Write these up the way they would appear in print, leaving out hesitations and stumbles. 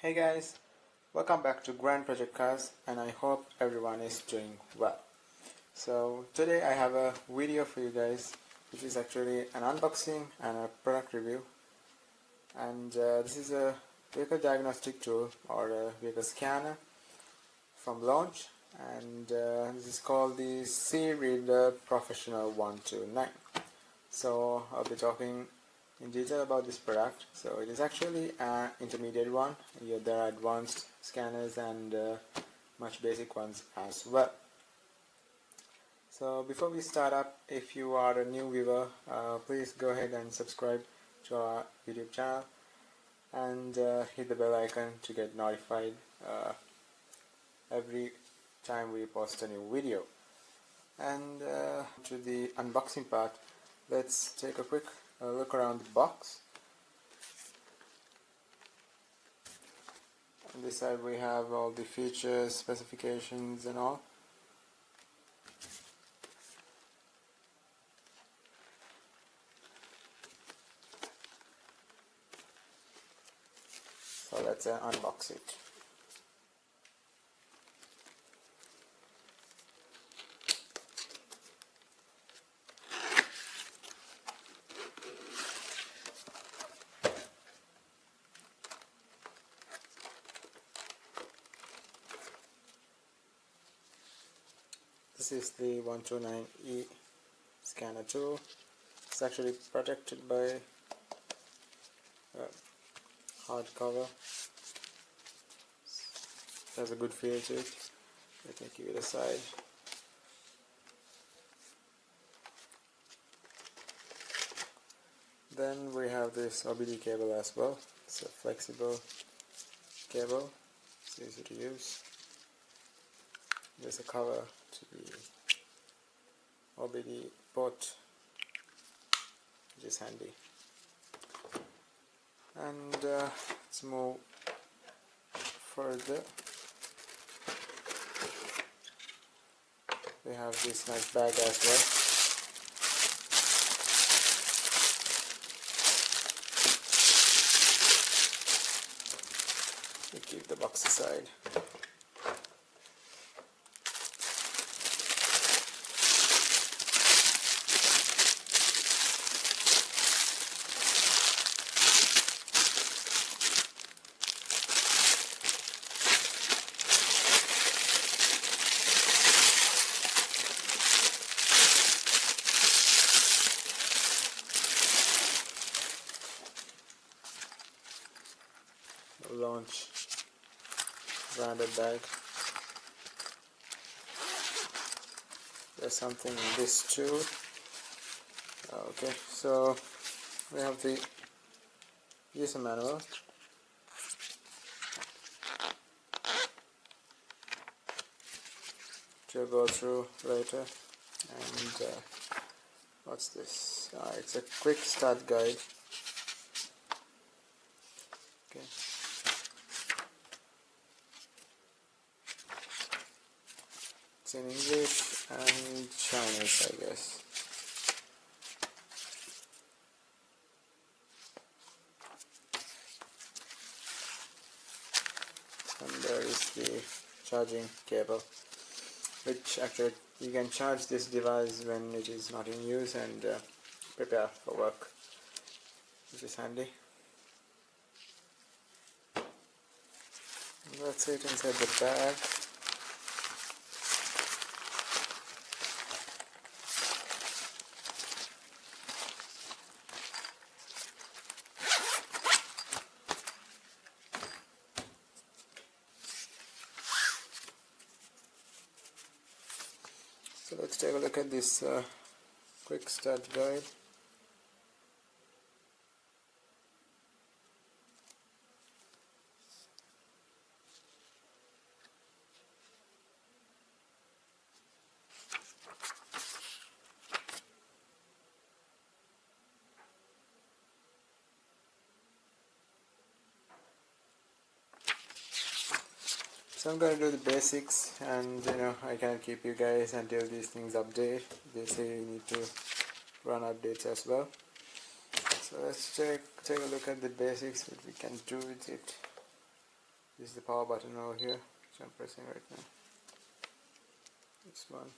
Hey guys, welcome back to Grand Project Cars, and I hope everyone is doing well. So today I have a video for you guys which is actually an unboxing and a product review, and this is a vehicle diagnostic tool or a vehicle scanner from launch, and this is called the C-Reader Professional 129. So I'll be talking in detail about this product. So it is actually an intermediate one. There are advanced scanners and much basic ones as well. So before we start up, if you are a new viewer, please go ahead and subscribe to our YouTube channel and hit the bell icon to get notified every time we post a new video. And to the unboxing part, let's take a quick look around the box. On this side we have all the features, specifications and all. So let's unbox it. This is the 129E scanner tool. It's actually protected by hard cover. It has a good feel to it. Let me keep it aside. Then we have this OBD cable as well. It's a flexible cable. It's easy to use. There's a cover to the OBD port, which is handy. And let's move further. We have this nice bag as well. We keep the box aside. Launch branded bag. There's something in this too. Okay, so we have the user manual. To go through later. And what's this? It's a quick start guide. Okay. It's in English and Chinese, I guess. And there is the charging cable, which actually you can charge this device when it is not in use and prepare for work, which is handy. And that's it inside the bag. So let's take a look at this quick start guide. So I'm going to do the basics, and I can't keep you guys until these things update. They say you need to run updates as well. So let's take a look at the basics, what we can do with it. This is the power button over here, which I'm pressing right now. This one.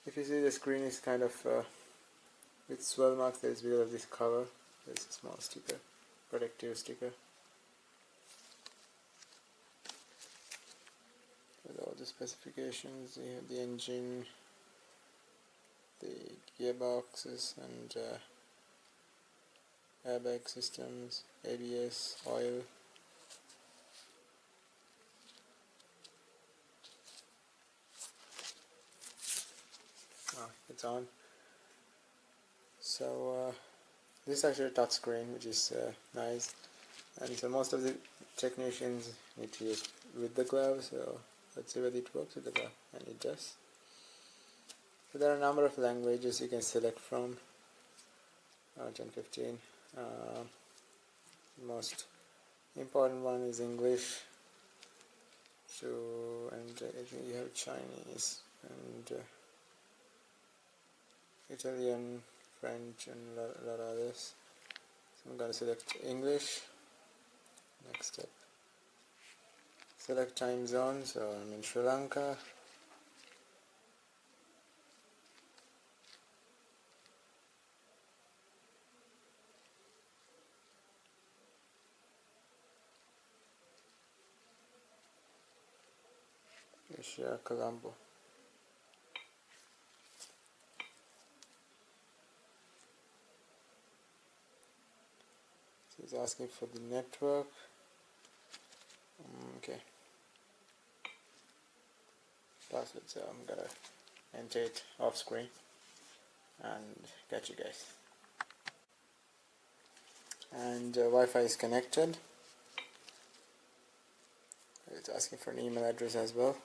If you see, the screen is kind of with swirl marks. There is because of this cover. There's a small sticker, protective sticker, with all the specifications. You have the engine, the gearboxes, and airbag systems, ABS, oil. It's on. So this is actually a touch screen, which is nice, and so most of the technicians need to use with the glove. So let's see whether it works with the glove, and it does. So there are a number of languages you can select from. 10, 15. Most important one is English. So, and I think you have Chinese and Italian, French, and a lot of others. So I'm going to select English. Next step. Select time zone. So I'm in Sri Lanka. Asia, Colombo. So it's asking for the network. Okay. Password. So I'm gonna enter it off screen and catch you guys. And Wi-Fi is connected. It's asking for an email address as well.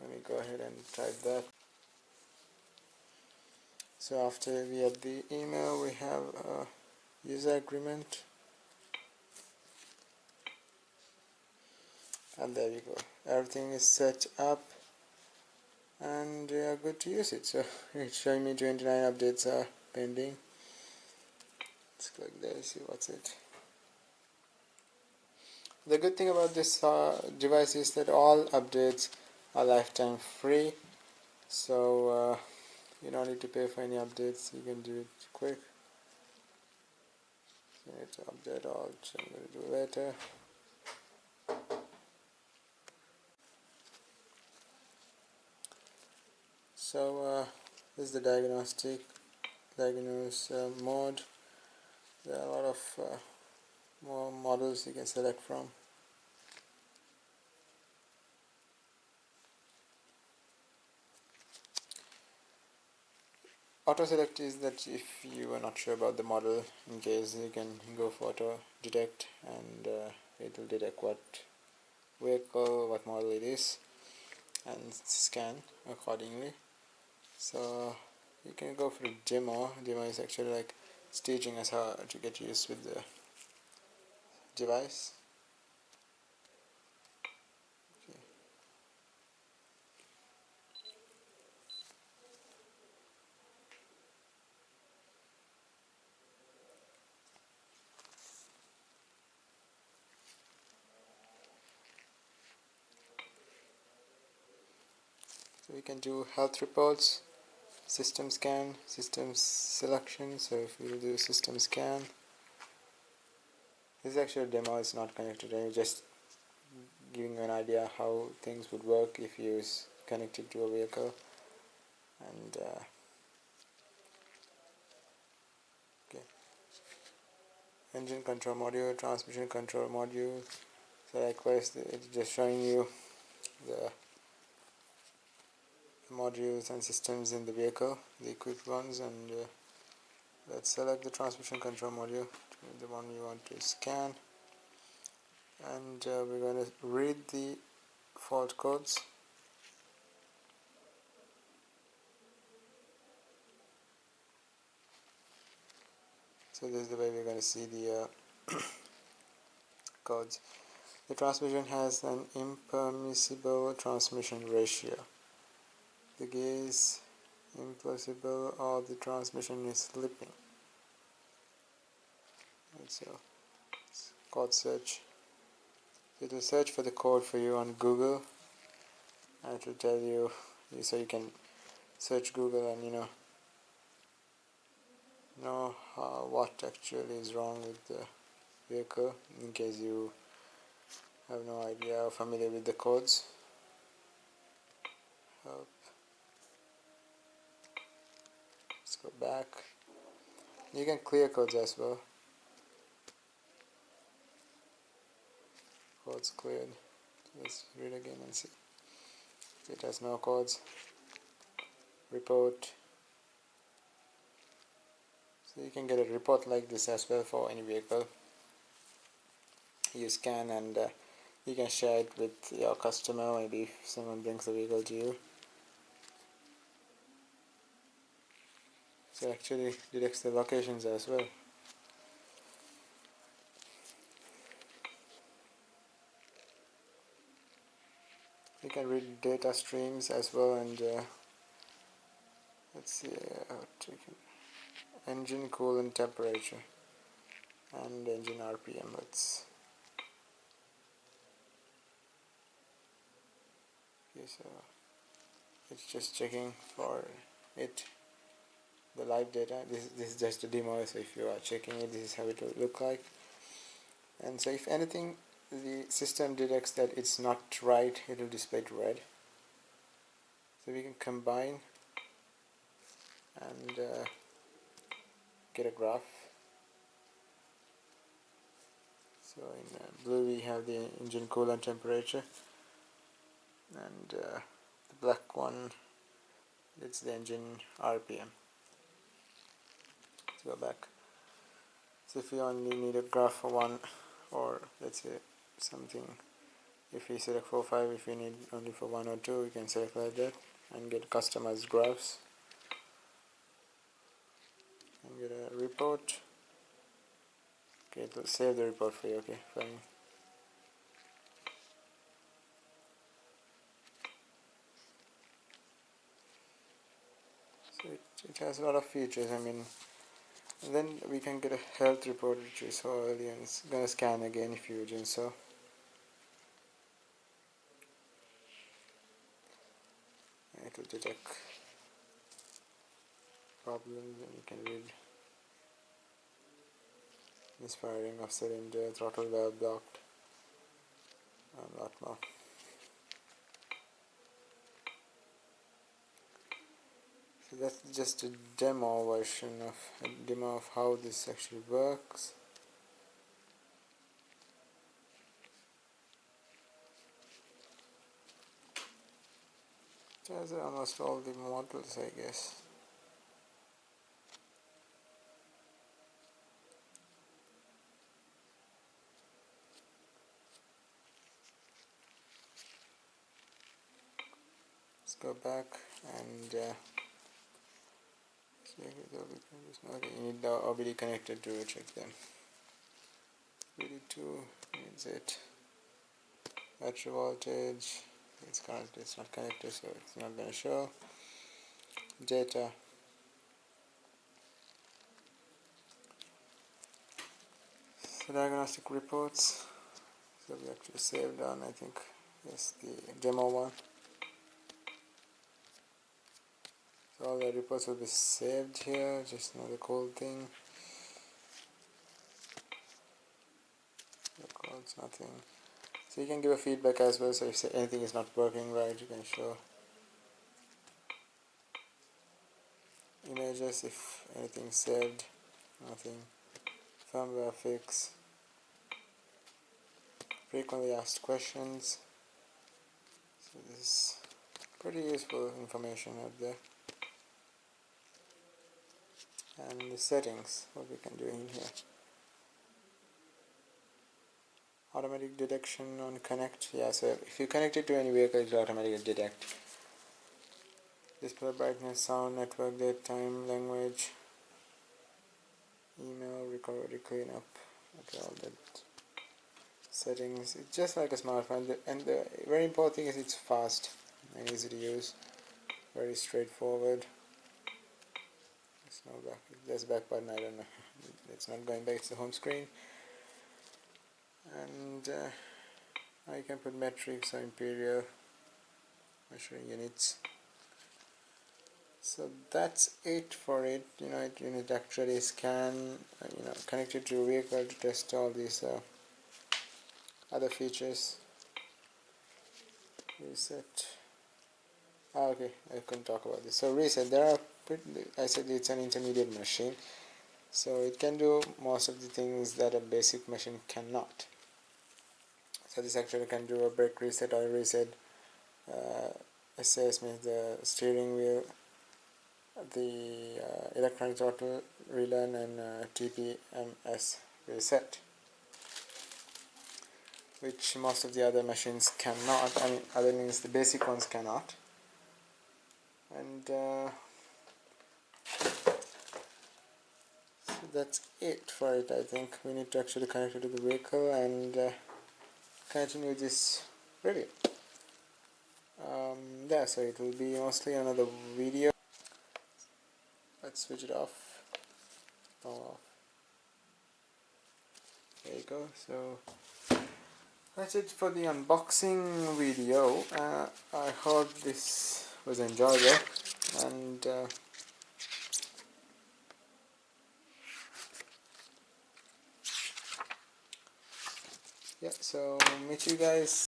Let me go ahead and type that. So after we have the email, we have a user agreement, and there you go. Everything is set up and we are good to use it. So it's showing me 29 updates are pending. Let's click there, see what's it. The good thing about this device is that all updates are lifetime free, so you don't need to pay for any updates. You can do it quick. You need to update all, which I'm going to do later. So this is the diagnostic mode. There are a lot of more models you can select from. Auto select is that if you are not sure about the model, in case you can go for auto detect, and it will detect what vehicle, what model it is, and scan accordingly. So you can go for a demo. Demo is actually like it's teaching us how to get used with the device. Okay. So we can do health reports, system scan, system selection. So if we do system scan, this is actually a demo, it's not connected, I'm just giving you an idea how things would work if you connect it to a vehicle. And okay, engine control module, transmission control module. So likewise, it's just showing you the modules and systems in the vehicle, the equipped ones, and let's select the transmission control module, the one you want to scan, and we're going to read the fault codes. So this is the way we're going to see the codes. The transmission has an impermissible transmission ratio. The gear is impossible or the transmission is slipping. So it's code search. So it will search for the code for you on Google, and it will tell you, so you can search Google and know what actually is wrong with the vehicle, in case you have no idea or familiar with the codes. Let's go back. You can clear codes as well. Codes cleared. Let's read again and see. It has no codes. Report. So you can get a report like this as well for any vehicle. You scan and you can share it with your customer, maybe if someone brings the vehicle to you. So actually detects the locations as well. You can read data streams as well, and let's see, engine coolant temperature and engine RPM. Okay, so it's just checking for it, the live data. This is just a demo, so if you are checking it, this is how it will look like. And so if anything the system detects that it's not right, it will display it red. So we can combine and get a graph. So in blue we have the engine coolant temperature, and the black one, it's the engine RPM. Let's go back. So if you only need a graph for one, or let's say something, if we select 4 5, if we need only for 1 or 2, we can select like that and get customized graphs and get a report. Okay, it will save the report for you. Okay, fine. So it has a lot of features. I mean, and then we can get a health report, which we saw earlier, and it's gonna scan again if you didn't saw. And it will detect problems, and you can read misfiring of cylinder, throttle valve blocked, and a lot more. So that's just a demo version of how this actually works. It has almost all the models, I guess. Let's go back and check you need the OBD connector to check them. OBD2 needs it. Battery voltage, it's not connected, so it's not going to show. Data. So diagnostic reports. So we actually saved on, I think, yes, the demo one. So all the reports will be saved here, just another cool thing. Records, nothing. So you can give a feedback as well, so if anything is not working right, you can show images if anything is saved, nothing. Firmware fix, frequently asked questions. So this is pretty useful information out there. And the settings, what we can do in here. Automatic detection on connect. Yeah, so if you connect it to any vehicle, it will automatically detect. Display brightness, sound, network, date, time, language, email, recovery, cleanup. Okay, all that settings. It's just like a smartphone, and the very important thing is it's fast and easy to use. Very straightforward. Let's no back. There's a back button, I don't know. It's not going back, it's the home screen. And now you can put metrics or imperial measuring units. So that's it for it. It actually scan, connect it to your vehicle to test all these other features. Reset. Okay, I couldn't talk about this. So reset, I said it's an intermediate machine, so it can do most of the things that a basic machine cannot. So this actually can do a brake reset, oil reset, SAS means the steering wheel, the electronic throttle relearn, and TPMS reset, which most of the other machines cannot. I mean, other means the basic ones cannot. And so that's it for it. I think we need to actually connect it to the vehicle and continue this review. Yeah, so it will be mostly another video. Let's switch it off. Off. There you go. So that's it for the unboxing video. I hope this was enjoyable, and yeah, so meet you guys